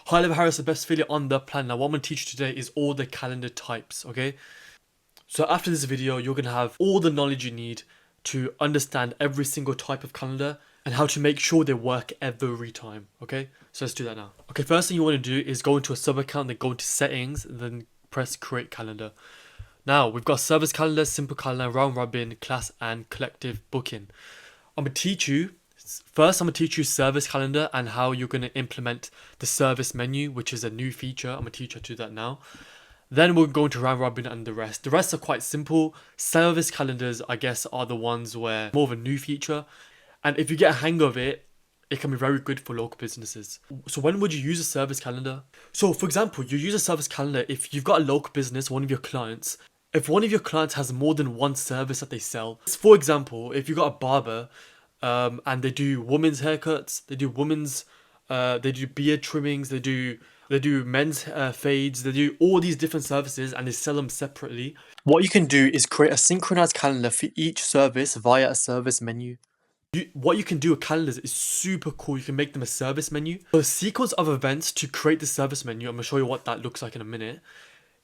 Highlevel Harris is the best affiliate on the planet. Now what I'm going to teach you today is all the calendar types, okay? So after this video, you're going to have all the knowledge you need to understand every single type of calendar and how to make sure they work every time, okay? So let's do that now. Okay, first thing you want to do is go into a sub account, then go into settings, then press create calendar. Now, we've got service calendar, simple calendar, round robin, class, and collective booking. I'm going to teach you, first I'm going to teach you service calendar and how you're going to implement the service menu, which is a new feature. I'm going to teach you how to do that now. Then we'll go into round robin and the rest. The rest are quite simple. Service calendars, I guess, are the ones where more of a new feature. And if you get a hang of it, it can be very good for local businesses. So when would you use a service calendar? So for example, you use a service calendar if you've got a local business, one of your clients. If one of your clients has more than one service that they sell. For example, if you've got a barber and they do women's haircuts, they do they do beard trimmings, they do men's fades, they do all these different services and they sell them separately. What you can do is create a synchronized calendar for each service via a service menu. What you can do with calendars is super cool. You can make them a service menu. So the sequence of events to create the service menu, I'm going to show you what that looks like in a minute,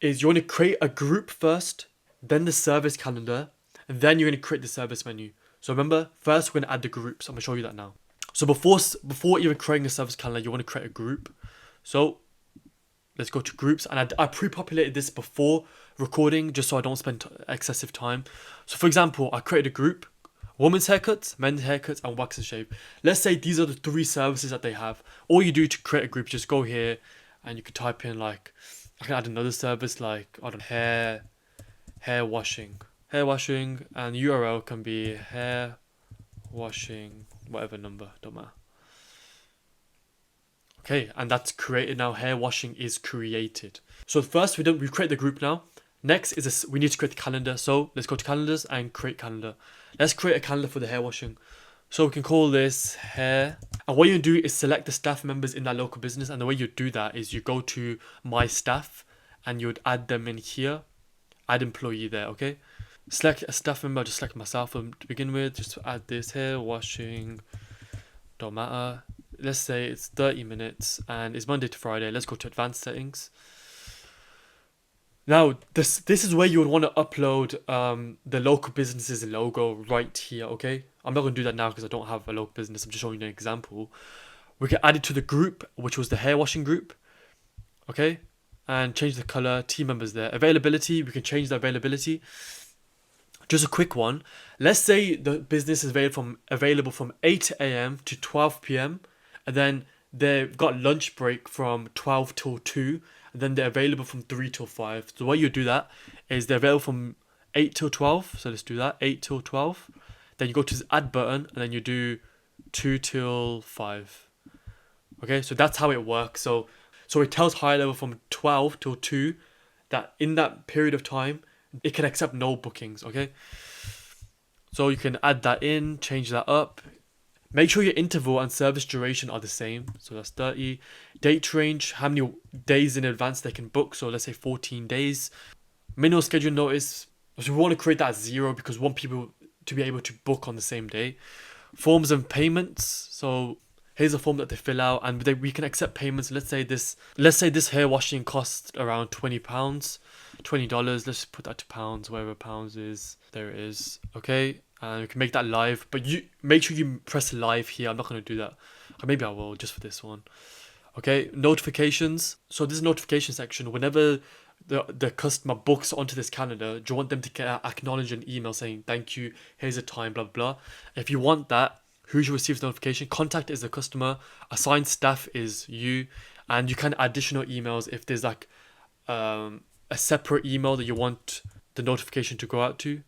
is you want to create a group first, then the service calendar, and then you're going to create the service menu. So remember, first we're going to add the groups. I'm going to show you that now. So before even creating a service calendar, you want to create a group. So let's go to groups, and I pre-populated this before recording just so I don't spend excessive time. So for example, I created a group, women's haircuts, men's haircuts, and wax and shave. Let's say these are the 3 services that they have. All you do to create a group, just go here and you can type in like, I can add another service like, I don't know, hair washing, and URL can be hair washing, whatever number, don't matter. Okay, and that's created now. Hair washing is created. So first we create the group now. Next is we need to create the calendar. So let's go to calendars and create calendar. Let's create a calendar for the hair washing. So we can call this hair. And what you do is select the staff members in that local business. And the way you do that is you go to my staff and you would add them in here. Add employee there, okay? Select a staff member, just select myself to begin with. Just to add this hair washing, don't matter. Let's say it's 30 minutes and it's Monday to Friday. Let's go to advanced settings. Now, this is where you would want to upload the local business's logo right here, okay? I'm not going to do that now because I don't have a local business. I'm just showing you an example. We can add it to the group, which was the hair washing group, okay? And change the color, team members there. Availability, we can change the availability. Just a quick one. Let's say the business is available from 8 a.m. to 12 p.m. And then they've got lunch break from 12 till 2. And then they're available from 3 till 5. So what you do that is they're available from 8 till 12. So let's do that, 8 till 12. Then you go to the add button and then you do 2 till 5. Okay, so that's how it works. So it tells Highlevel from 12 till 2 that in that period of time, it can accept no bookings, okay? So you can add that in, change that up. Make sure your interval and service duration are the same. So that's 30. Date range, how many days in advance they can book. So let's say 14 days. Minimum schedule notice. So we want to create that as 0 because we want people to be able to book on the same day. Forms and payments. So here's a form that they fill out and we can accept payments. Let's say this hair washing costs around £20. $20. Let's put that to pounds, wherever pounds is. There it is. Okay. And we can make that live, but you make sure you press live here. I'm not going to do that. Or maybe I will just for this one. Okay, notifications. So this notification section, whenever the customer books onto this calendar, do you want them to get acknowledge an email saying thank you, here's a time, blah blah. If you want that, who should receive the notification? Contact is the customer, assigned staff is you, and you can add additional emails if there's like a separate email that you want the notification to go out to.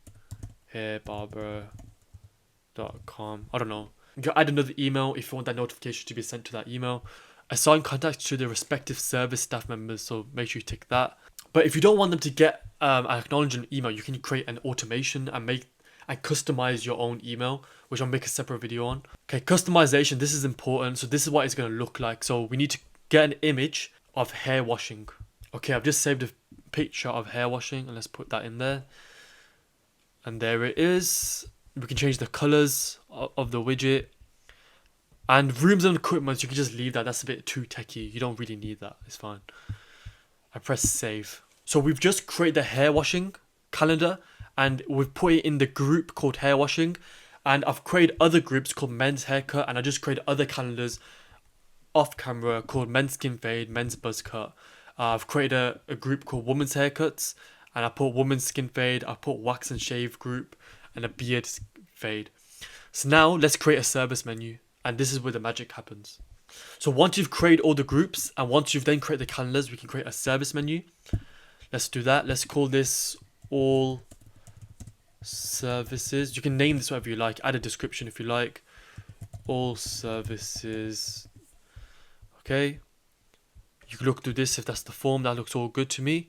Hairbarber.com. I don't know. You can add another email if you want that notification to be sent to that email. Assign contacts to the respective service staff members, so make sure you tick that. But if you don't want them to get an acknowledgement email, you can create an automation and customize your own email, which I'll make a separate video on. Okay, customization, this is important. So this is what it's going to look like. So we need to get an image of hair washing. Okay, I've just saved a picture of hair washing and let's put that in there. And there it is. We can change the colors of the widget. And rooms and equipment, you can just leave that. That's a bit too techie. You don't really need that. It's fine. I press save. So we've just created the hair washing calendar and we've put it in the group called hair washing. And I've created other groups called men's haircut, and I just created other calendars off camera called men's skin fade, men's buzz cut. I've created a group called women's haircuts, and I put women's skin fade, I put wax and shave group, and a beard fade. So now let's create a service menu, and this is where the magic happens. So once you've created all the groups, and once you've then created the calendars, we can create a service menu. Let's do that. Let's call this all services. You can name this whatever you like, add a description if you like. All services. Okay. You can look through this if that's the form. That looks all good to me.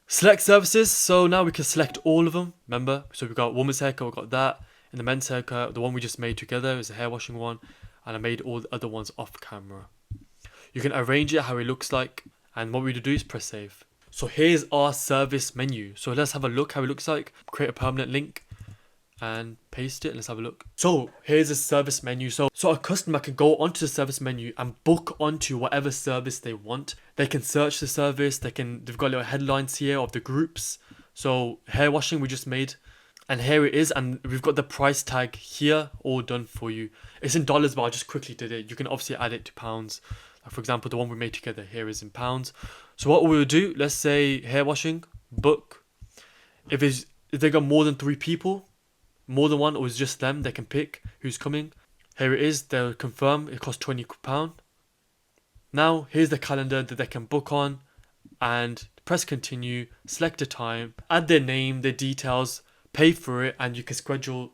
Select services. So now we can select all of them. Remember? So we've got woman's haircut, we've got that. And the men's haircut, the one we just made together is a hair washing one. And I made all the other ones off camera. You can arrange it how it looks like. And what we do is press save. So here's our service menu. So let's have a look how it looks like. Create a permanent link and paste it. Let's have a look. So here's a service menu. So a customer can go onto the service menu and book onto whatever service they want. They can search the service. They've got little headlines here of the groups. So hair washing we just made. And here it is, and we've got the price tag here all done for you. It's in dollars, but I just quickly did it. You can obviously add it to pounds. Like for example, the one we made together here is in pounds. So what we'll do, let's say hair washing, book. If they got more than 3 people, more than one, or it's just them, they can pick who's coming. Here it is, they'll confirm, it costs £20. Now, here's the calendar that they can book on, and press continue, select a time, add their name, their details, pay for it, and you can schedule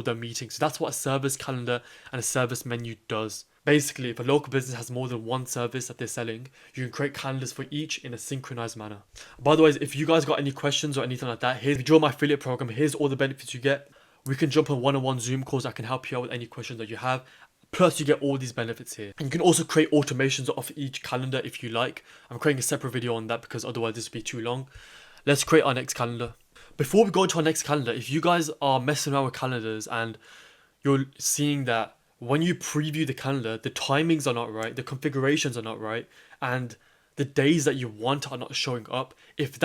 their meeting. So that's what a service calendar and a service menu does. Basically, if a local business has more than one service that they're selling, you can create calendars for each in a synchronized manner. By the way, if you guys got any questions or anything like that, if you join my affiliate program, here's all the benefits you get. We can jump on one-on-one Zoom calls. I can help you out with any questions that you have. Plus, you get all these benefits here. And you can also create automations off each calendar if you like. I'm creating a separate video on that because otherwise this would be too long. Let's create our next calendar. Before we go into our next calendar, if you guys are messing around with calendars and you're seeing that when you preview the calendar, the timings are not right, the configurations are not right, and the days that you want are not showing up, if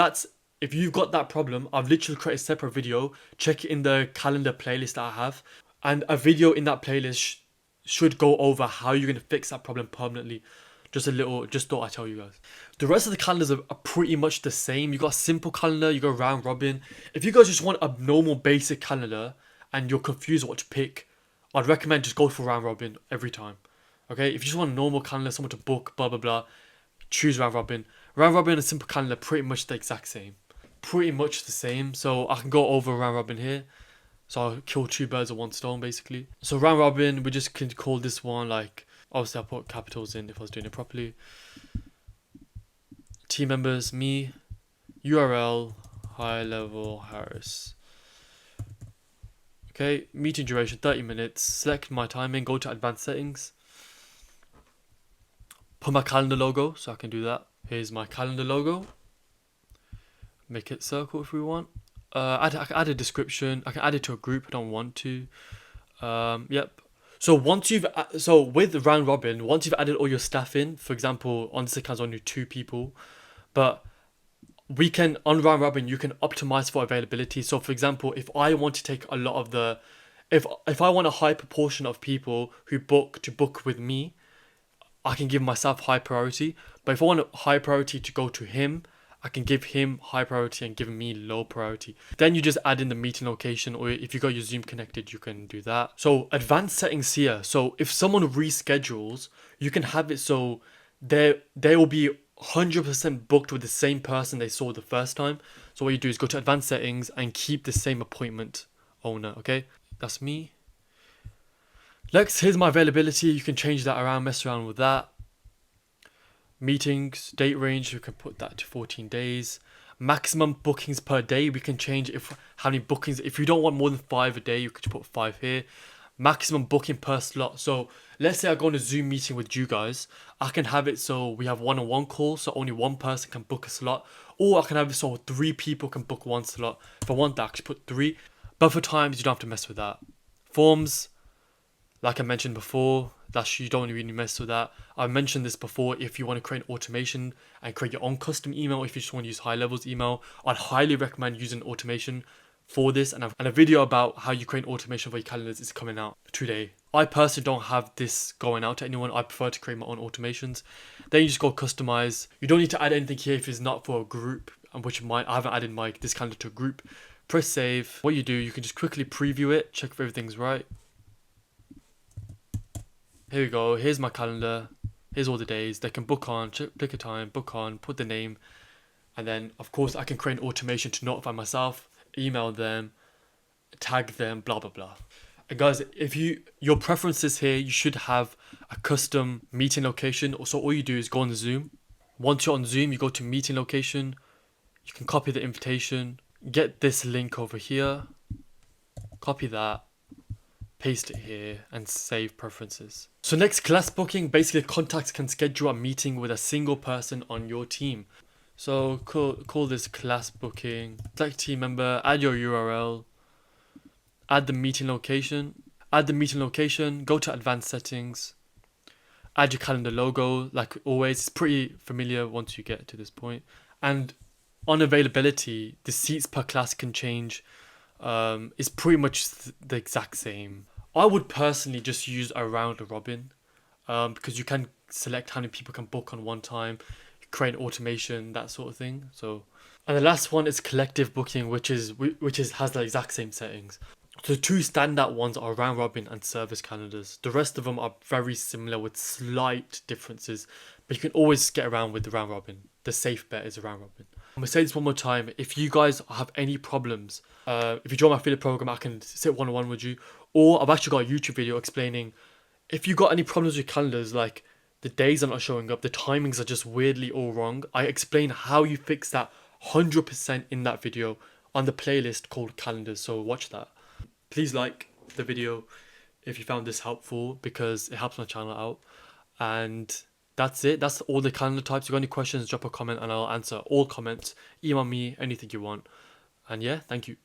you've got that problem, I've literally created a separate video. Check it in the calendar playlist that I have, and a video in that playlist should go over how you're going to fix that problem permanently. Just thought I'd tell you guys. The rest of the calendars are pretty much the same. You got a simple calendar, you got round robin. If you guys just want a normal basic calendar and you're confused what to pick, I'd recommend just go for round robin every time. Okay, if you just want a normal calendar, someone to book, blah blah blah, choose round robin. Round robin and a simple calendar pretty much the exact same. Pretty much the same. So I can go over round robin here. So I'll kill 2 birds with 1 stone basically. So round robin, we just can call this one like, obviously I'll put capitals in if I was doing it properly. Team members, me, URL, Highlevel, Harris. Okay, meeting duration 30 minutes. Select my timing, go to advanced settings. Put my calendar logo, so I can do that. Here's my calendar logo. Make it circle if we want. I can add a description. I can add it to a group. I don't want to. Yep. So with round robin, once you've added all your staff in, for example, on this account only 2 people, but we can, on round robin, you can optimize for availability. So for example, if I want to take a lot of the, if I want a high proportion of people who book with me, I can give myself high priority. But if I want a high priority to go to him, I can give him high priority and give me low priority. Then you just add in the meeting location, or if you got your Zoom connected, you can do that. So advanced settings here. So if someone reschedules, you can have it so they will be 100% booked with the same person they saw the first time. So what you do is go to advanced settings and keep the same appointment owner. Okay, that's me. Next, here's my availability. You can change that around, mess around with that. Meetings, date range, you can put that to 14 days. Maximum bookings per day, we can change how many bookings. If you don't want more than 5 a day, you could put 5 here. Maximum booking per slot. So let's say I go on a Zoom meeting with you guys. I can have it so we have one-on-one calls, so only one person can book a slot. Or I can have it so 3 people can book 1 slot. If I want that, I can put 3. But for times, you don't have to mess with that. Forms. Like I mentioned before, you don't really mess with that. I mentioned this before. If you want to create an automation and create your own custom email, if you just want to use Highlevel's email, I'd highly recommend using automation for this. And a video about how you create automation for your calendars is coming out today. I personally don't have this going out to anyone. I prefer to create my own automations. Then you just go customize. You don't need to add anything here if it's not for a group, which I haven't added this calendar to a group. Press save. What you do, you can just quickly preview it, check if everything's right. Here we go, here's my calendar, here's all the days. They can book on, pick a time, book on, put the name, and then of course I can create an automation to notify myself, email them, tag them, blah blah blah. And guys, if your preferences here, you should have a custom meeting location. So all you do is go on Zoom. Once you're on Zoom, you go to meeting location, you can copy the invitation, get this link over here, copy that, paste it here, and save preferences. So next, class booking. Basically, contacts can schedule a meeting with a single person on your team. So call this class booking. Select team member, add your URL, add the meeting location. Add the meeting location, go to advanced settings, add your calendar logo. Like always, it's pretty familiar once you get to this point. And on availability, the seats per class can change. It's pretty much the exact same. I would personally just use a round robin, because you can select how many people can book on one time, create automation, that sort of thing. So, and the last one is collective booking, which has the exact same settings. So the two standout ones are round robin and service calendars. The rest of them are very similar with slight differences, but you can always get around with the round robin. The safe bet is a round robin. I'm gonna say this one more time. If you guys have any problems, if you join my affiliate program, I can sit one-on-one with you. Or I've actually got a YouTube video explaining if you got any problems with calendars, like the days are not showing up, the timings are just weirdly all wrong. I explain how you fix that 100% in that video on the playlist called calendars. So watch that. Please like the video if you found this helpful, because it helps my channel out. And that's it. That's all the calendar types. If you got any questions, drop a comment and I'll answer all comments. Email me anything you want. And yeah, thank you.